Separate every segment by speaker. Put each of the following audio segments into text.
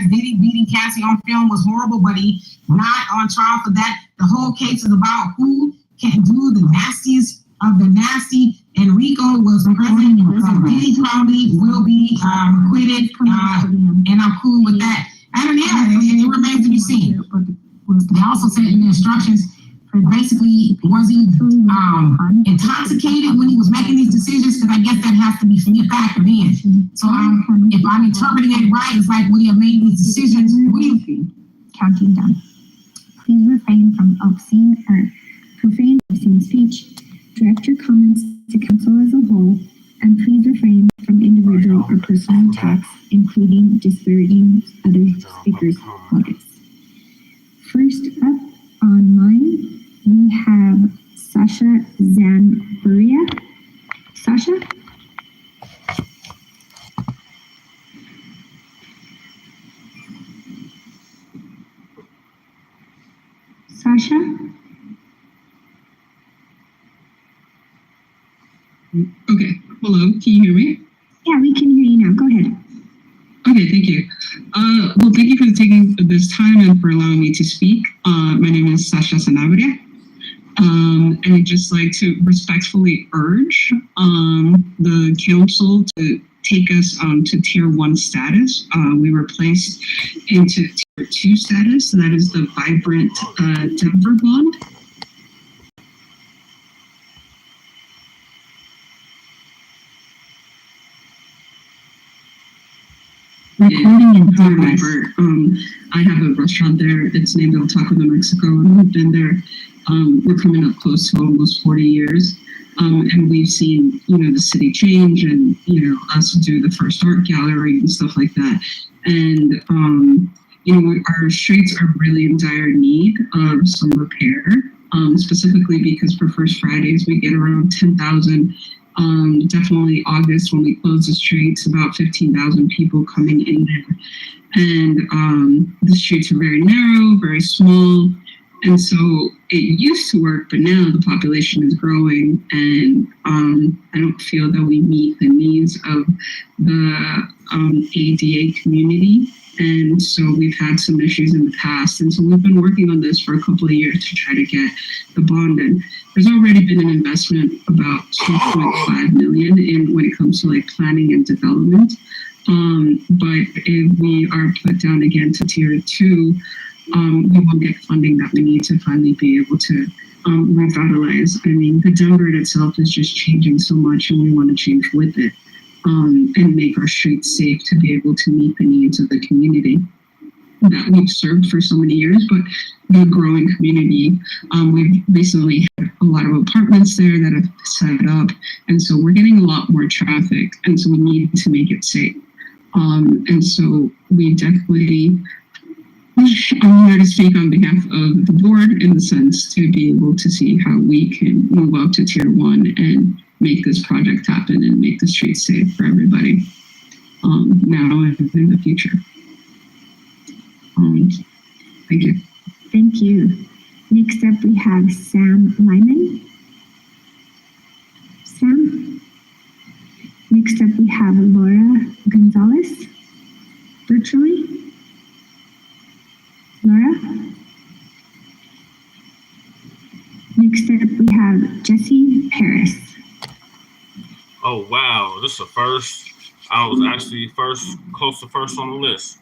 Speaker 1: Diddy beating Cassie on film was horrible, but he not on trial for that. The whole case is about who can do the nastiest of the nasty. And Rico was present. Diddy probably will be acquitted, and I'm cool with that. I don't know. It remains to be seen. They also said in the instructions, basically, was he intoxicated when he was making these decisions? Because I guess that has to be factored in. So if I'm interpreting it right, it's like, would he have made these decisions?
Speaker 2: Counting down. Please refrain from obscene or profane obscene speech. Direct your comments to council as a whole, and please refrain from individual or personal attacks, including disparaging other speakers' motives. First up online, we have Sasha Zanburia. Sasha? Sasha?
Speaker 3: Okay, hello, can you hear me?
Speaker 2: Yeah, we can hear you now. Go ahead.
Speaker 3: Okay, thank you. Well, thank you for taking this time and for allowing me to speak. My name is Sasha Zanburia. And I'd just like to respectfully urge the council to take us to Tier 1 status. We were placed into Tier 2 status, so that is the Vibrant Denver bond.
Speaker 2: Recording in progress.
Speaker 3: I have a restaurant there. It's named El Taco de Mexico, and we've been there. We're coming up close to almost 40 years. And we've seen, the city change and, us do the first art gallery and stuff like that. And, our streets are really in dire need of some repair, specifically because for First Fridays, we get around 10,000. Definitely August when we close the streets, about 15,000 people coming in there. And the streets are very narrow, very small. And so it used to work, but now the population is growing, and I don't feel that we meet the needs of the ADA community. And so we've had some issues in the past. And so we've been working on this for a couple of years to try to get the bond in. There's already been an investment about $2.5 million in when it comes to planning and development. But if we are put down again to Tier 2, we won't get funding that we need to finally be able to revitalize. I mean, the Denver itself is just changing so much, and we want to change with it. And make our streets safe to be able to meet the needs of the community that we've served for so many years, but the growing community. We've recently had a lot of apartments there that have set up, and so we're getting a lot more traffic, and so we need to make it safe. And so we definitely, I'm here to speak on behalf of the board in the sense to be able to see how we can move up to Tier 1 and make this project happen and make the streets safe for everybody now and in the future. Thank you.
Speaker 2: Thank you. Next up, we have Sam Lyman. Sam. Next up, we have Laura Gonzalez, virtually. Laura. Next up, we have Jesse Paris.
Speaker 4: Oh, wow. This is a first. I was actually close to first on the list.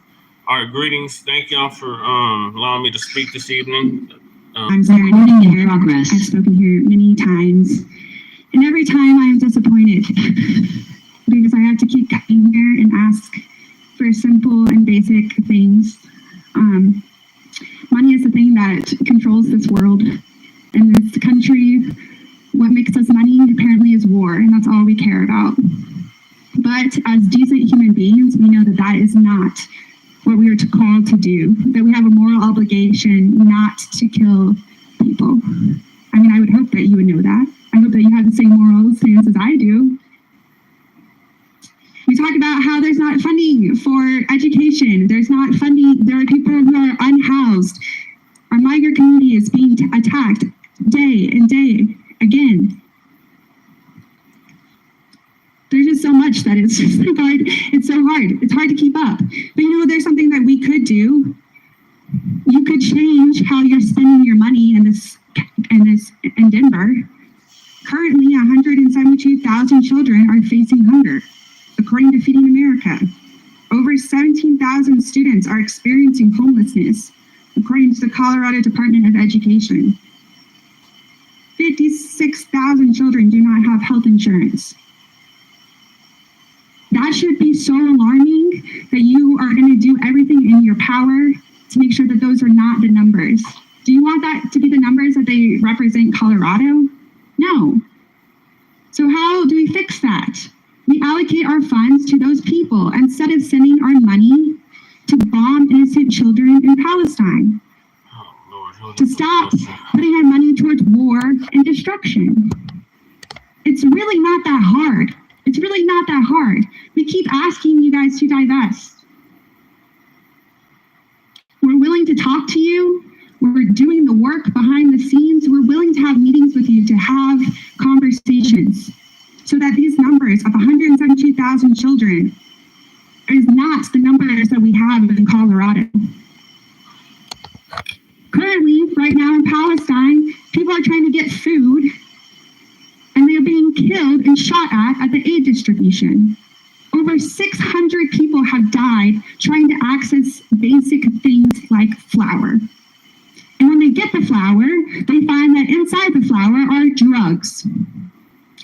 Speaker 4: All right, greetings. Thank y'all for allowing me to speak this evening.
Speaker 2: I'm recording in progress. I've spoken here many times, and every time I am disappointed because I have to keep coming here and ask for simple and basic things. Money is the thing that controls this world and this country. What makes us money apparently is war, and that's all we care about. But as decent human beings, we know that that is not what we are called to do, that we have a moral obligation not to kill people. I mean, I would hope that you would know that. I hope that you have the same moral stance as I do. We talk about how there's not funding for education. There's not funding. There are people who are unhoused. Our migrant community is being attacked day and day again. There's just so much that it's just hard. It's so hard. It's hard to keep up. But there's something that we could
Speaker 5: do, you could change how you're spending your money in Denver. Currently, 172,000 children are facing hunger, according to Feeding America. Over 17,000 students are experiencing homelessness, according to the Colorado Department of Education. 56,000 children do not have health insurance. That should be so alarming that you are going to do everything in your power to make sure that those are not the numbers. Do you want that to be the numbers that they represent Colorado? No. So how do we fix that? We allocate our funds to those people instead of sending our money to bomb innocent children in Palestine. To stop putting our money towards war and destruction. It's really not that hard. It's really not that hard. We keep asking you guys to divest. We're willing to talk to you. We're doing the work behind the scenes. We're willing to have meetings with you to have conversations so that these numbers of 172,000 children is not the numbers that we have in Colorado. Currently, right now in Palestine, people are trying to get food and they're being killed and shot at the aid distribution. Over 600 people have died trying to access basic things like flour. And when they get the flour, they find that inside the flour are drugs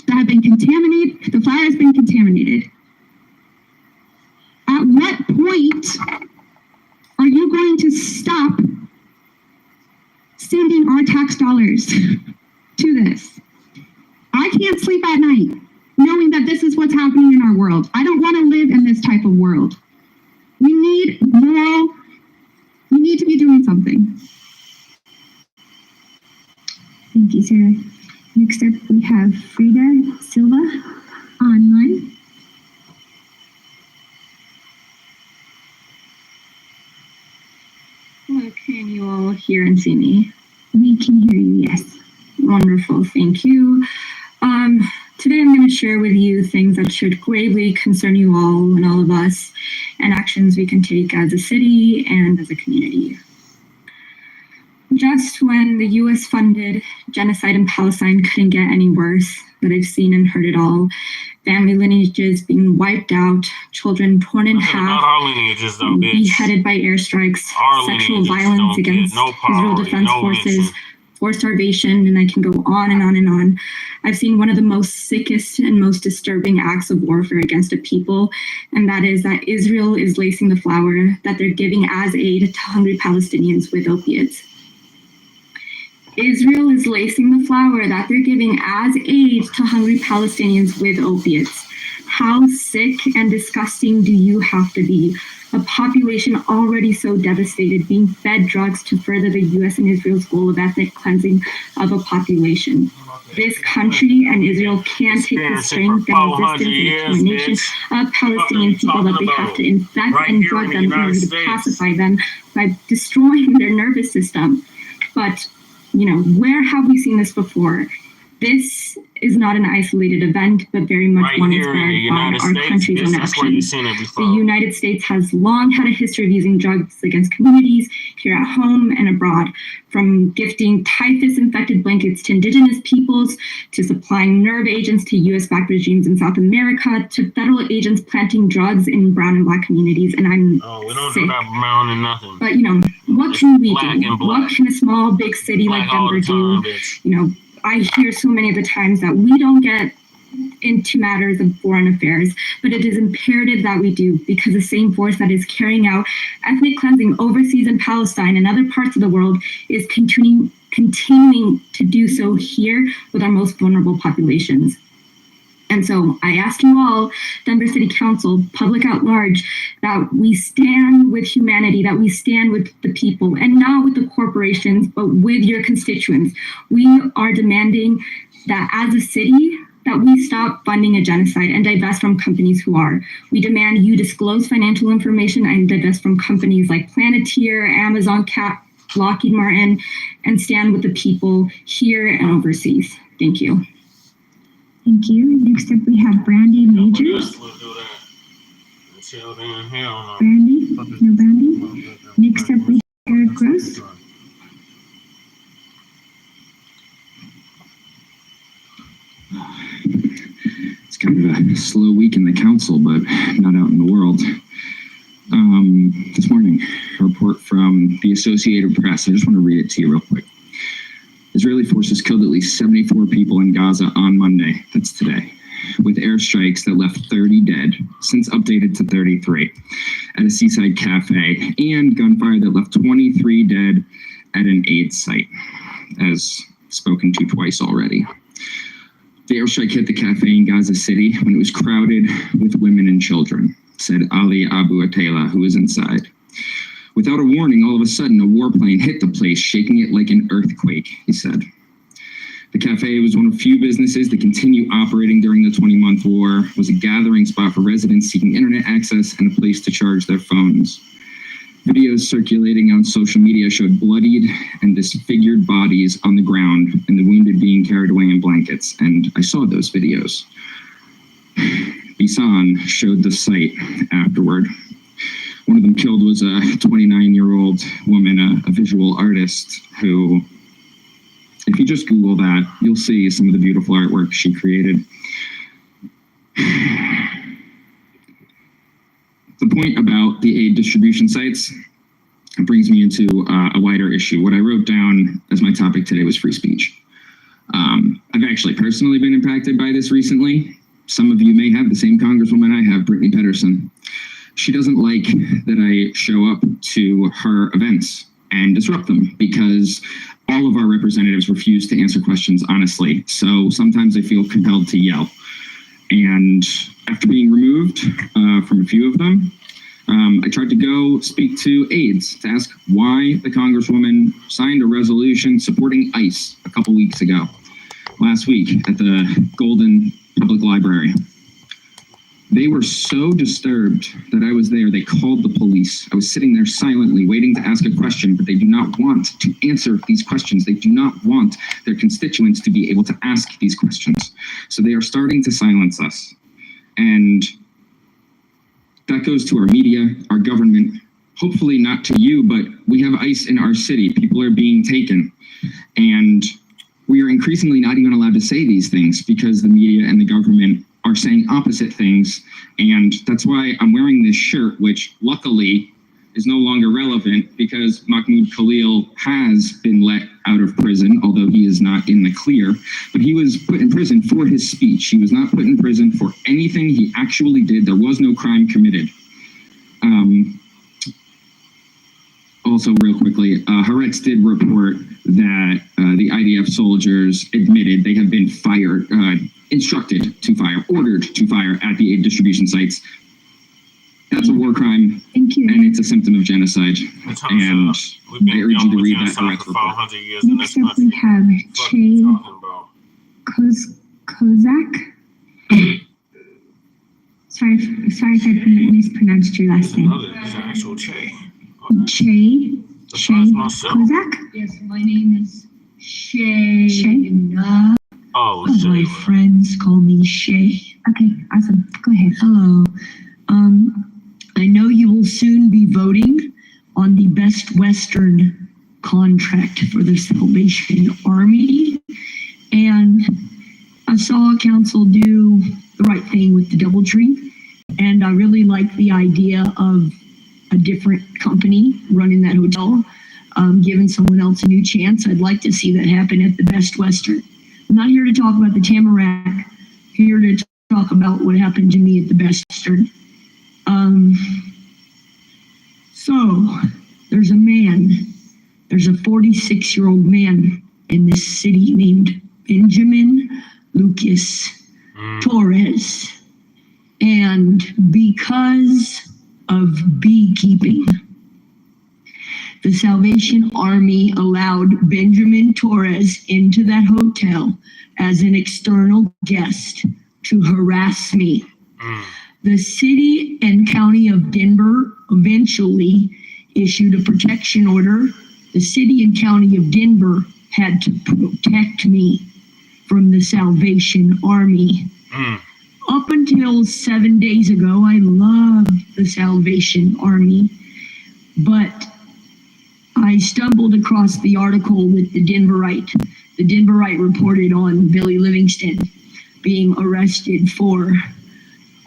Speaker 5: that have been contaminated. The flour has been contaminated. At what point are you going to stop sending our tax dollars to this? I can't sleep at night knowing that this is what's happening in our world. I don't want to live in this type of world. We need to be doing something.
Speaker 2: Thank you, Sarah. Next up, we have Frida Silva online.
Speaker 6: Hello, can you all hear and see me?
Speaker 2: We can hear you, yes.
Speaker 6: Wonderful, thank you. Today I'm going to share with you things that should gravely concern you all and all of us, and actions we can take as a city and as a community. Just when the US funded genocide in Palestine couldn't get any worse, that I've seen and heard it all, family lineages being wiped out, children torn in half,
Speaker 4: not our lineages, though, bitch.
Speaker 6: beheaded by airstrikes,
Speaker 4: Our
Speaker 6: sexual
Speaker 4: lineages
Speaker 6: violence
Speaker 4: don't get
Speaker 6: against
Speaker 4: no
Speaker 6: Israel
Speaker 4: priority,
Speaker 6: Defense
Speaker 4: no
Speaker 6: Forces,
Speaker 4: mention.
Speaker 6: forced starvation, and I can go on and on and on. I've seen one of the most sickest and most disturbing acts of warfare against a people, and that is that Israel is lacing the flour that they're giving as aid to hungry Palestinians with opiates. Israel is lacing the flour that they're giving as aid to hungry Palestinians with opiates. How sick and disgusting do you have to be? A population already so devastated, being fed drugs to further the US and Israel's goal of ethnic cleansing of a population. This country and Israel can't take the strength and resistance and determination of Palestinian people that they have to infect and drug them in order to pacify them by destroying their nervous system. But where have we seen this before? This is not an isolated event, but very much one inspired by our country's own actions. The United States has long had a history of using drugs against communities here at home and abroad, from gifting typhus-infected blankets to indigenous peoples, to supplying nerve agents to US-backed regimes in South America, to federal agents planting drugs in brown and black communities. And I'm
Speaker 4: we don't
Speaker 6: sick.
Speaker 4: do that brown and nothing.
Speaker 6: But what can we do?
Speaker 4: Black.
Speaker 6: What can a small, big city
Speaker 4: Black
Speaker 6: like Denver do?
Speaker 4: bitch.
Speaker 6: I hear so many of the times that we don't get into matters of foreign affairs, but it is imperative that we do, because the same force that is carrying out ethnic cleansing overseas in Palestine and other parts of the world is continuing to do so here with our most vulnerable populations. And so I ask you all, Denver City Council, public at large, that we stand with humanity, that we stand with the people, and not with the corporations, but with your constituents. We are demanding that as a city, that we stop funding a genocide and divest from companies who are. We demand you disclose financial information and divest from companies like Planeteer, Amazon, Cap, Lockheed Martin, and stand with the people here and overseas. Thank you.
Speaker 2: Thank you. Next up, we have Brandy Majors. Brandy? No Brandy?
Speaker 7: slow week in the council, but not out in the world. This morning, a report from the Associated Press. I just want to read it to you real quick. Israeli forces killed at least 74 people in Gaza on Monday, that's today, with airstrikes that left 30 dead, since updated to 33, at a seaside cafe, and gunfire that left 23 dead at an aid site, as spoken to twice already. The airstrike hit the cafe in Gaza City when it was crowded with women and children, said Ali Abu Atela, who was inside. Without a warning, all of a sudden, a warplane hit the place, shaking it like an earthquake, he said. The cafe was one of few businesses that continue operating during the 20-month war, was a gathering spot for residents seeking internet access and a place to charge their phones. Videos circulating on social media showed bloodied and disfigured bodies on the ground and the wounded being carried away in blankets, and I saw those videos. Bisan showed the site afterward. One of them killed was a 29-year-old woman, a visual artist who, if you just Google that, you'll see some of the beautiful artwork she created. The point about the aid distribution sites brings me into a wider issue. What I wrote down as my topic today was free speech. I've actually personally been impacted by this recently. Some of you may have the same congresswoman I have, Brittany Pedersen. She doesn't like that I show up to her events and disrupt them because all of our representatives refuse to answer questions honestly. So sometimes I feel compelled to yell. And after being removed from a few of them, I tried to go speak to aides to ask why the congresswoman signed a resolution supporting ICE a couple weeks ago, last week at the Golden Public Library. They were so disturbed that I was there, they called the police. I was sitting there silently waiting to ask a question, but they do not want to answer these questions. They do not want their constituents to be able to ask these questions. So they are starting to silence us. And that goes to our media, our government, hopefully not to you, but we have ICE in our city. People are being taken. And we are increasingly not even allowed to say these things because the media and the government are saying opposite things. And that's why I'm wearing this shirt, which luckily is no longer relevant because Mahmoud Khalil has been let out of prison, although he is not in the clear. But he was put in prison for his speech. He was not put in prison for anything he actually did. There was no crime committed. Also, real quickly, Haaretz did report that the IDF soldiers admitted they have been fired, instructed to fire, ordered to fire at the aid distribution sites. That's a war crime.
Speaker 2: Thank you.
Speaker 7: And it's a symptom of genocide. And I urge you to read that Haaretz report.
Speaker 2: Next up, we have Che Kozak. Sorry if I mispronounced your last name.
Speaker 4: It's actual Che.
Speaker 2: Che Kozak?
Speaker 8: Yes, my name is Shay.
Speaker 4: Oh,
Speaker 8: My friends call me Shay.
Speaker 2: Okay, awesome. Go ahead.
Speaker 8: Hello. I know you will soon be voting on the Best Western contract for the Salvation Army. And I saw council do the right thing with the DoubleTree. And I really like the idea of a different company running that hotel, giving someone else a new chance. I'd like to see that happen at the Best Western. I'm not here to talk about the Tamarack, here to talk about what happened to me at the Best Western. So there's a 46-year-old man in this city named Benjamin Lucas Torres. And because of beekeeping, the Salvation Army allowed Benjamin Torres into that hotel as an external guest to harass me. The city and county of Denver eventually issued a protection order. The city and county of Denver had to protect me from the Salvation Army. Up until 7 days ago, I loved the Salvation Army, but I stumbled across the article with the Denverite. The Denverite reported on Billy Livingston being arrested for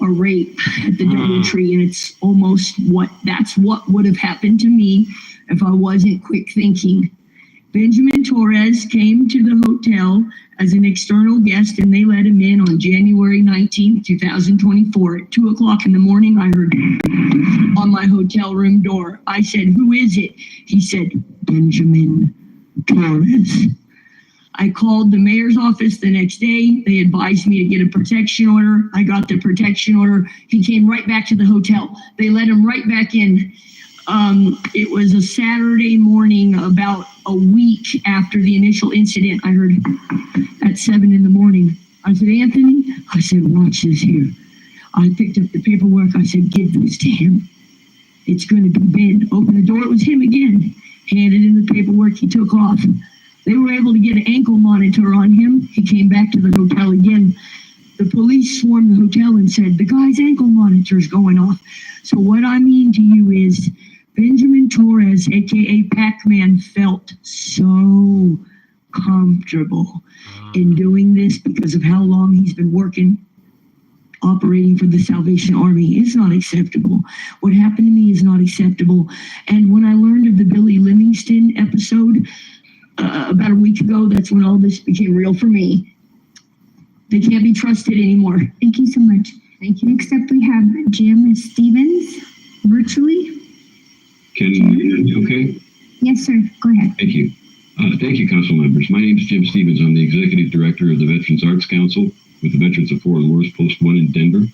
Speaker 8: a rape at the DoubleTree, and it's almost that's what would have happened to me if I wasn't quick thinking. Benjamin Torres came to the hotel as an external guest, and they let him in on January 19th, 2024. At 2 o'clock in the morning, I heard on my hotel room door. I said, "Who is it?" He said, "Benjamin Torres." I called the mayor's office the next day. They advised me to get a protection order. I got the protection order. He came right back to the hotel. They let him right back in. It was a Saturday morning, about a week after the initial incident. I heard at 7 in the morning. I said, "Anthony," I said, "watch this here." I picked up the paperwork. I said, "Give this to him. It's going to be Ben." Opened the door. It was him again. Handed in the paperwork. He took off. They were able to get an ankle monitor on him. He came back to the hotel again. The police swarmed the hotel and said, "The guy's ankle monitor is going off." So what I mean to you is Benjamin Torres, aka Pac-Man, felt so comfortable in doing this because of how long he's been working, operating for the Salvation Army. It's not acceptable. What happened to me is not acceptable. And when I learned of the Billy Livingston episode about a week ago, that's when all this became real for me. They can't be trusted anymore.
Speaker 2: Thank you so much.
Speaker 8: Thank you.
Speaker 2: Next up, we have Jim Stevens, virtually.
Speaker 9: Can you hear me okay?
Speaker 2: Yes, sir. Go ahead.
Speaker 9: Thank you. Thank you, council members. My name is Jim Stevens. I'm the executive director of the Veterans Arts Council with the Veterans of Foreign Wars Post 1 in Denver.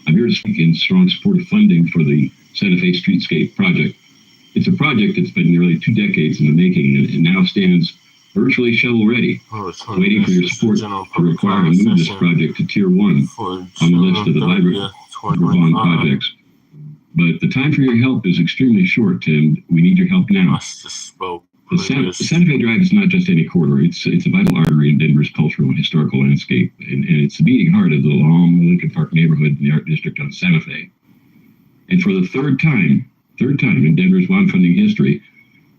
Speaker 9: I'm here to speak in strong support of funding for the Santa Fe Streetscape project. It's a project that's been nearly 2 decades in the making and now stands virtually shovel-ready, waiting for your support to require and move this project to Tier 1 on the list of the vibrant bond projects. But the time for your help is extremely short, and we need your help now. The Santa Fe Drive is not just any corridor. It's a vital artery in Denver's cultural and historical landscape, and it's the beating heart of the long Lincoln Park neighborhood in the Art District on Santa Fe. And for the third time in Denver's bond funding history,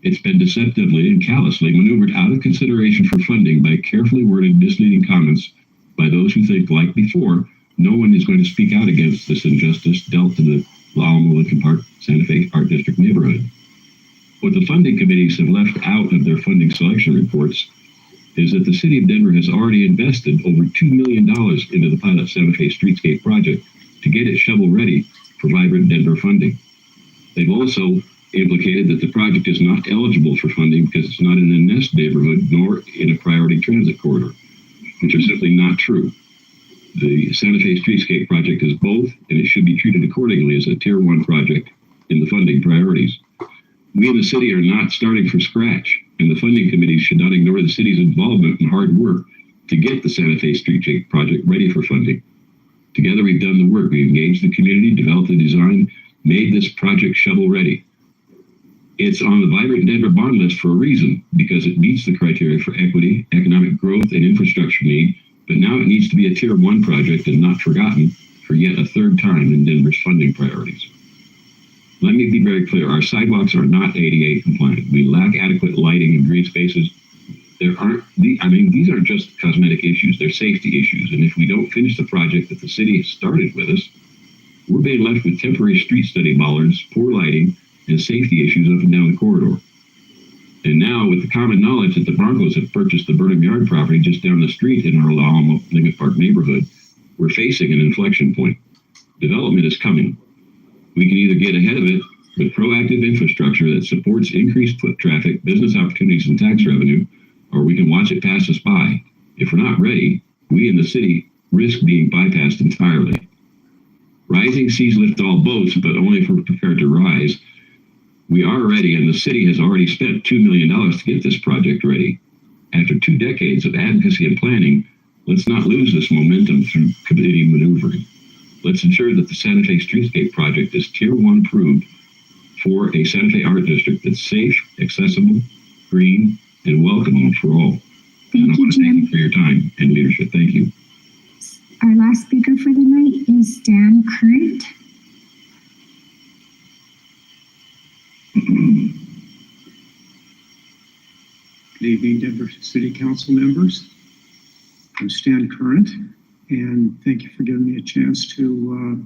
Speaker 9: it's been deceptively and callously maneuvered out of consideration for funding by carefully worded misleading comments by those who think, like before, no one is going to speak out against this injustice dealt to the La Alma Lincoln Park Santa Fe Art District neighborhood. What the funding committees have left out of their funding selection reports is that the city of Denver has already invested over $2 million into the pilot Santa Fe Streetscape project to get it shovel ready for vibrant Denver funding. They've also implicated that the project is not eligible for funding because it's not in a nest neighborhood nor in a priority transit corridor, which are simply not true. The Santa Fe Streetscape project is both, and it should be treated accordingly as a Tier 1 project in the funding priorities. We in the city are not starting from scratch, and the funding committees should not ignore the city's involvement and hard work to get the Santa Fe Streetscape project ready for funding. Together, we've done the work. We've engaged the community, developed the design, made this project shovel ready. It's on the Vibrant Denver bond list for a reason, because it meets the criteria for equity, economic growth, and infrastructure need, but now it needs to be a Tier 1 project and not forgotten for yet a third time in Denver's funding priorities. Let me be very clear, our sidewalks are not ADA compliant. We lack adequate lighting and green spaces. These aren't just cosmetic issues, they're safety issues, and if we don't finish the project that the city has started with us, we're being left with temporary street study bollards, poor lighting, and safety issues up and down the corridor. And now, with the common knowledge that the Broncos have purchased the Burnham Yard property just down the street in our La Alma Lincoln Park neighborhood, we're facing an inflection point. Development is coming. We can either get ahead of it with proactive infrastructure that supports increased foot traffic, business opportunities, and tax revenue, or we can watch it pass us by. If we're not ready, we in the city risk being bypassed entirely. Rising seas lift all boats, but only if we're prepared to rise. We are ready, and the city has already spent $2 million to get this project ready. After 2 decades of advocacy and planning, let's not lose this momentum through committee maneuvering. Let's ensure that the Santa Fe Streetscape project is Tier 1 approved for a Santa Fe Art District that's safe, accessible, green, and welcoming for all.
Speaker 2: Thank you, Jim.
Speaker 9: Thank you for your time and leadership. Thank you.
Speaker 2: Our last speaker for the night is Dan Current.
Speaker 10: Good evening, Denver City Council members. I'm Stan Current, and thank you for giving me a chance to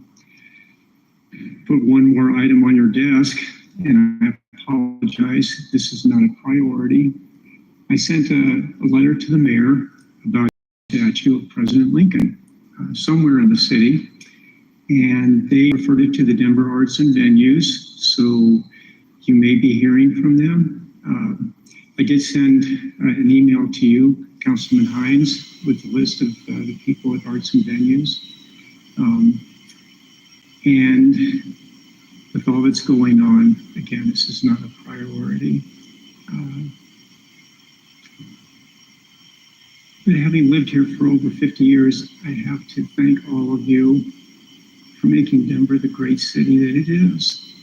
Speaker 10: put one more item on your desk, and I apologize, this is not a priority. I sent a letter to the mayor about the statue of President Lincoln somewhere in the city, and they referred it to the Denver Arts and Venues, so you may be hearing from them. I did send an email to you, Councilman Hines, with the list of the people at Arts and Venues. And with all that's going on, again, this is not a priority. But having lived here for over 50 years, I have to thank all of you for making Denver the great city that it is.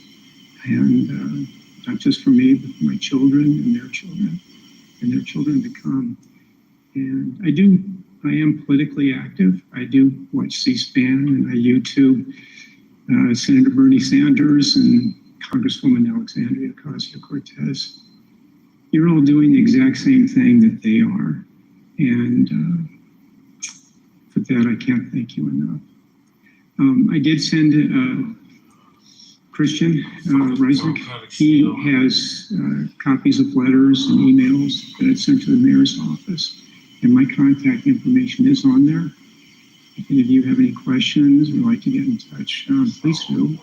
Speaker 10: And not just for me, but for my children and their children to come. And I am politically active. I do watch C-SPAN and I YouTube Senator Bernie Sanders and Congresswoman Alexandria Ocasio-Cortez. You're all doing the exact same thing that they are. And for that, I can't thank you enough. I did send Christian Reisnick. He has copies of letters and emails that I sent to the mayor's office. And my contact information is on there. If any of you have any questions or like to get in touch, please do.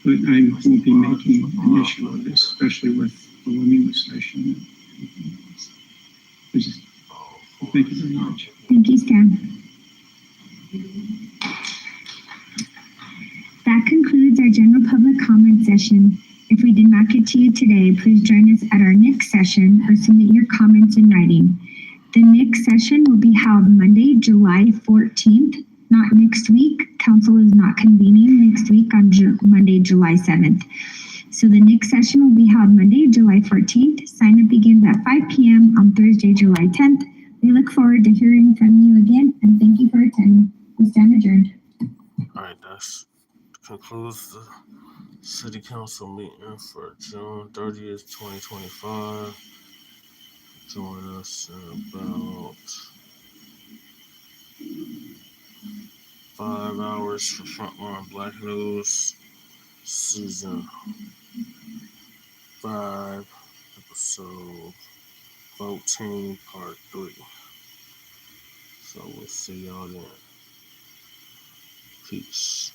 Speaker 10: But I won't be making an issue of this, especially with the looming recession. Thank you very much.
Speaker 2: Thank you, Stan. That concludes our general public comment session. If we did not get to you today, please join us at our next session or submit your comments in writing. The next session will be held Monday, July 14th, not next week. Council is not convening next week on Monday, July 7th. So the next session will be held Monday, July 14th. Sign up begins at 5 p.m. on Thursday, July 10th. We look forward to hearing from you again, and thank you for attending. We stand adjourned.
Speaker 4: All right, that concludes the city council meeting for June 30th, 2025. Join us in about 5 hours for Frontline Black News, season 5, episode 14, part 3. So we'll see y'all then. Peace.